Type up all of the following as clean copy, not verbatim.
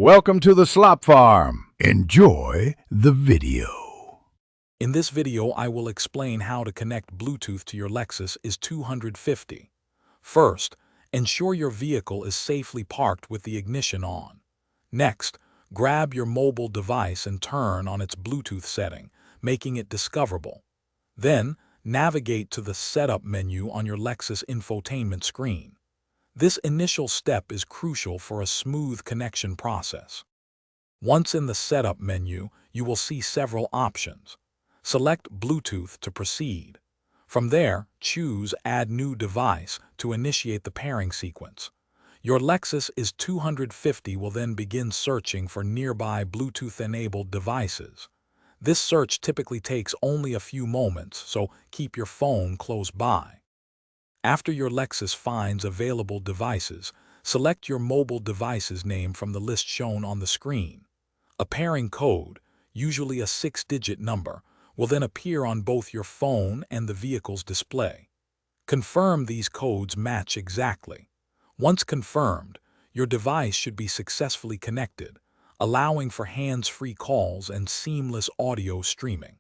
Welcome to the Slop Farm. Enjoy the video. In this video, I will explain how to connect Bluetooth to your Lexus IS250. First, ensure your vehicle is safely parked with the ignition on. Next, grab your mobile device and turn on its Bluetooth setting, making it discoverable. Then, navigate to the Setup menu on your Lexus infotainment screen. This initial step is crucial for a smooth connection process. Once in the Setup menu, you will see several options. Select Bluetooth to proceed. From there, choose Add New Device to initiate the pairing sequence. Your Lexus IS250 will then begin searching for nearby Bluetooth-enabled devices. This search typically takes only a few moments, so keep your phone close by. After your Lexus finds available devices, select your mobile device's name from the list shown on the screen. A pairing code, usually a 6-digit number, will then appear on both your phone and the vehicle's display. Confirm these codes match exactly. Once confirmed, your device should be successfully connected, allowing for hands-free calls and seamless audio streaming.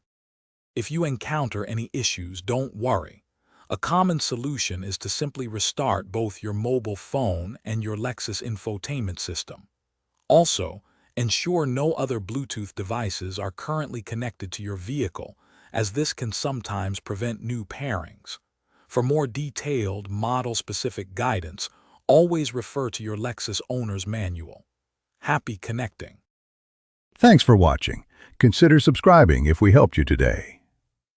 If you encounter any issues, don't worry. A common solution is to simply restart both your mobile phone and your Lexus infotainment system. Also, ensure no other Bluetooth devices are currently connected to your vehicle, as this can sometimes prevent new pairings. For more detailed, model-specific guidance, always refer to your Lexus owner's manual. Happy connecting! Thanks for watching. Consider subscribing if we helped you today.